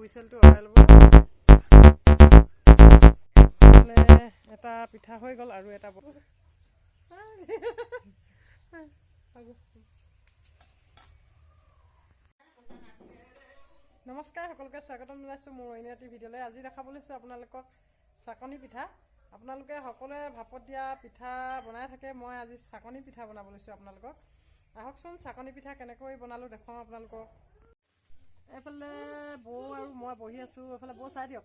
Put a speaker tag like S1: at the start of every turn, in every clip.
S1: হুইচেলটো অৰাই ল'ব। এটা পিঠা হৈ গ'ল আৰু এটা নমস্কাৰ, সকলোকে স্বাগতম জনাইছোঁ মোৰ অন্য এটি ভিডিঅ'লৈ। আজি দেখাব লৈছোঁ আপোনালোকক চাকনি পিঠা। আপোনালোকে সকলোৱে ভাপত দিয়া পিঠা বনাই থাকে, মই আজি চাকনি পিঠা বনাব লৈছোঁ আপোনালোকক। আহকচোন চাকনি পিঠা কেনেকৈ বনালোঁ দেখুৱাওঁ আপোনালোকক। এইফালে বৌ আৰু মই বহি আছোঁ, এইফালে বৌ চাই দিয়ক।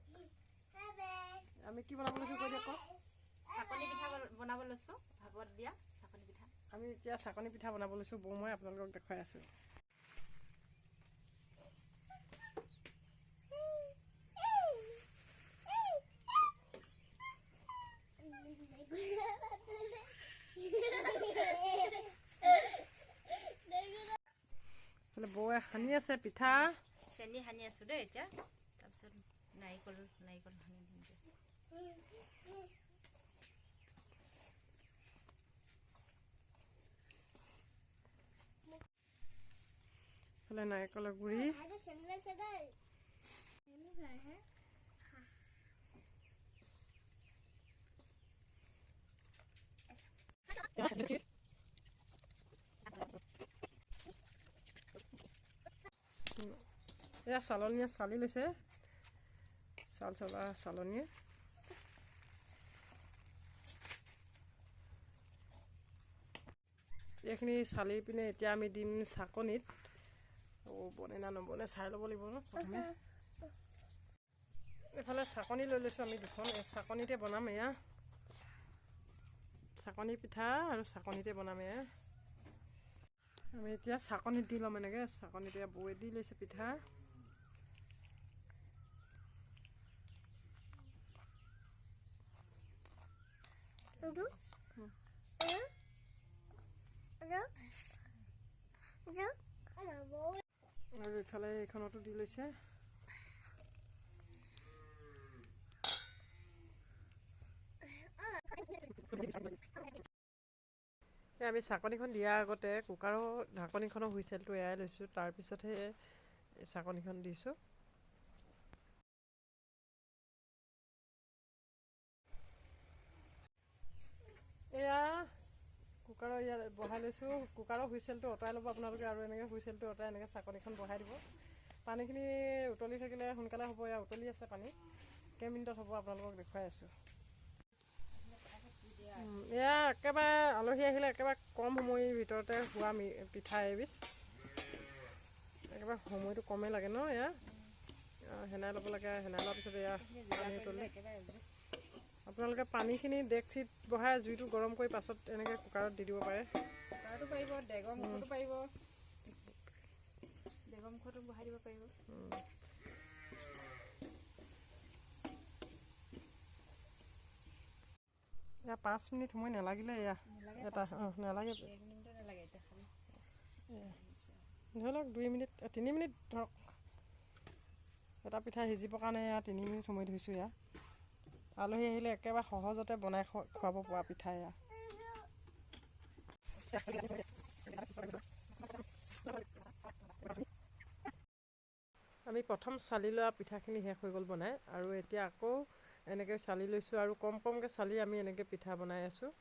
S1: আমি কি বনাব লৈছোঁ কৈ দিয়ক।
S2: চাকনি পিঠা বনাব লৈছোঁ, ভাপত দিয়া চাকনি পিঠা।
S1: আমি এতিয়া চাকনি পিঠা বনাব লৈছোঁ, বৌ মই আপোনালোকক দেখুৱাই আছোঁ। বৌয়ে সানি আছে পিঠা।
S2: চেনি সানি আছোঁ দেই এতিয়া, তাৰপিছত নাৰিকল সানি দিম।
S1: নাৰিকলৰ গুড়ি, এয়া চালনীয়ে চালি লৈছে, চাল চলা চালনীয়ে। এইখিনি চালি পিনে এতিয়া আমি দিম চাকনিত। বনে না নবনে চাই ল'ব লাগিব ন প্ৰথমে। এইফালে চাকনি লৈ লৈছোঁ আমি দুখন, এই চাকনিতে বনাম। এয়া চাকনি পিঠা আৰু চাকনিতে বনাম। এয়া আমি এতিয়া চাকনিত দি ল'ম এনেকৈ। চাকনিতে বৌয়ে দি লৈছে পিঠা। আৰু ইফালে এইখনতো দি লৈছে। আমি চাকনিখন দিয়াৰ আগতে কুকাৰৰ ঢাকনিখনৰ হুইচেলটো এৰাই লৈছোঁ, তাৰপিছতহে চাকনিখন দিছোঁ। এয়া কুকাৰৰ ইয়াত বহাই লৈছোঁ। কুকাৰৰ হুইচেলটো আঁতৰাই ল'ব আপোনালোকে, আৰু এনেকৈ হুইচেলটো আঁতৰাই এনেকৈ চাকনিখন বহাই দিব। পানীখিনি উতলি থাকিলে সোনকালে হ'ব। এয়া উতলি আছে পানী, কেইমিনিটত হ'ব আপোনালোকক দেখুৱাই আছোঁ। এয়া একেবাৰে আলহী আহিলে একেবাৰে কম সময়ৰ ভিতৰতে হোৱা পিঠা এবিধ। একেবাৰে সময়টো কমেই লাগে ন। এয়া সেনাই ল'ব লাগে, সেনাই লোৱাৰ পিছত এয়া পানী উতলি আপোনালোকে পানীখিনি ডেকচিত বহাই জুইটো গৰম কৰি পাছত এনেকৈ কুকাৰত দি দিব পাৰে।
S2: কুকাৰতো পাৰিব, ডেগৰ মুখতো পাৰিব, ডেগৰ মুখতো বহাই দিব পাৰিব।
S1: এয়া 5 মিনিট সময় নালাগিলে, এয়া এটা নালাগে, ধৰি লওক 2 মিনিট 3 মিনিট ধৰক। এটা পিঠা সিজিবৰ কাৰণে এয়া 3 মিনিট সময় ধৰিছোঁ। এয়া আলহী আহিলে একেবাৰে সহজতে বনাই খুৱাব পৰা পিঠা। এয়া আমি প্ৰথম চালি লোৱা পিঠাখিনি শেষ হৈ গ'ল বনাই, আৰু এতিয়া আকৌ এনেকৈ চালি লৈছোঁ, আৰু কম কমকৈ চালি আমি এনেকৈ পিঠা বনাই আছোঁ।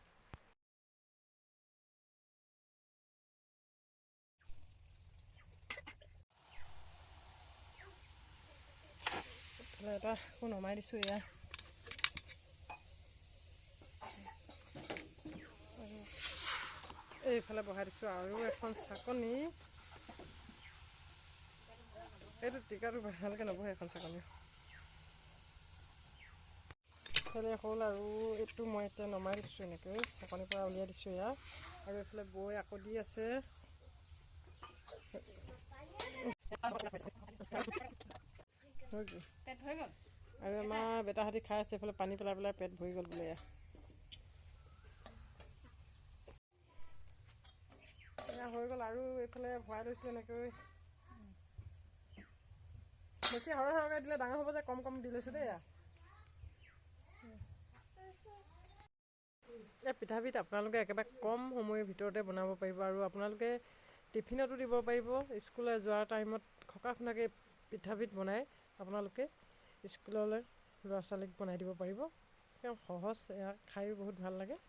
S1: এটা নমাই দিছোঁ। এয়া এইফালে বহাই দিছোঁ আৰু এখন চাকনি। এইটো টিকাটো ভালকৈ নবহে এখন চাকনি। এইফালে হ'ল, আৰু এইটো মই এতিয়া নমাই দিছোঁ এনেকৈ চাকনিৰ পৰা উলিয়াই দিছোঁ। এয়া আৰু এইফালে বৈ আকৌ দি আছে।
S2: পেট হৈ গ'ল
S1: আৰু আমাৰ বেটাহঁতি খাই আছে, এইফালে পানী পেলাই পেলাই পেট ভৰি গ'ল বোলে। এয়া হৈ গ'ল, আৰু এইফালে ভৰাই লৈছোঁ এনেকৈ। বেছি সৰহ সৰহকৈ দিলে ডাঙৰ হ'ব যে, কম কম দি লৈছোঁ দেই। এই পিঠাবিধ আপোনালোকে একেবাৰে কম সময়ৰ ভিতৰতে বনাব পাৰিব, আৰু আপোনালোকে টিফিনতো দিব পাৰিব। স্কুললৈ যোৱাৰ টাইমত খকা খনাকৈ পিঠাবিধ বনাই আপোনালোকে স্কুললৈ ল'ৰা ছোৱালীক বনাই দিব পাৰিব। একদম সহজ, এয়া খায়ো বহুত ভাল লাগে।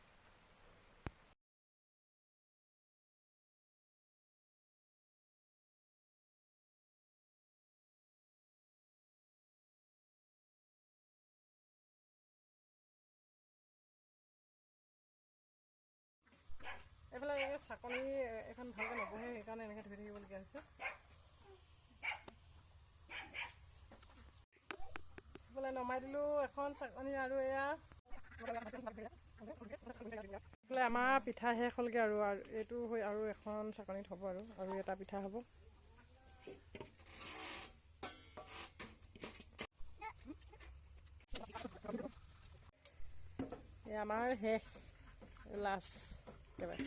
S1: এইফালে চাকনি এখন ভালকৈ নবহে, সেইকাৰণে এনেকৈ ধুই থাকিবলগীয়া হৈছে। সেইফালে নমাই দিলোঁ এখন চাকনি, আৰু এয়া এইফালে আমাৰ পিঠা শেষ হ'লগৈ, আৰু এইটো হৈ আৰু এখন চাকনিত হ'ব, আৰু এটা পিঠা হ'ব। এই আমাৰ শেষ লাষ্ট একেবাৰে।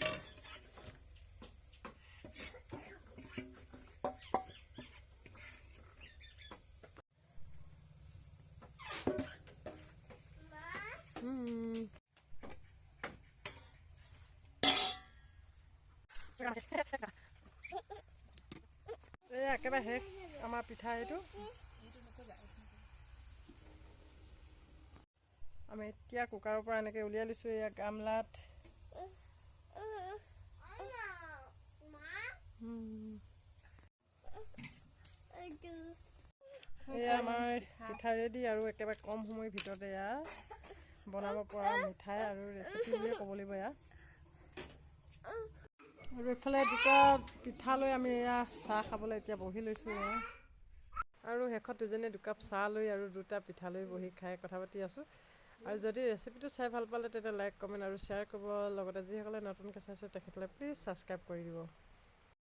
S1: এই একেবাৰে শেষ আমাৰ পিঠা এইটো। আমি এতিয়া কুকাৰৰ পৰা এনেকৈ উলিয়াই লৈছোঁ এয়া গামলাত। এয়া আমাৰ পিঠা ৰেডি, আৰু একেবাৰে কম সময়ৰ ভিতৰতে এয়া বনাব পৰা মিঠাই আৰু ৰেচিপি বুলিয়ে ক'ব লাগিব এয়া। আৰু এইফালে দুটা পিঠা লৈ আমি এয়া চাহ খাবলৈ এতিয়া বহি লৈছোঁ এয়া। আৰু শেষত দুজনীয়ে দুকাপ চাহ লৈ আৰু দুটা পিঠা লৈ বহি খাই কথা পাতি আছোঁ। আৰু যদি ৰেচিপিটো চাই ভাল পালে তেতিয়া লাইক, কমেণ্ট আৰু শ্বেয়াৰ কৰিব। লগতে যিসকলে নতুনকৈ চাইছে তেখেতসকলে প্লিজ ছাবস্ক্ৰাইব কৰি দিব।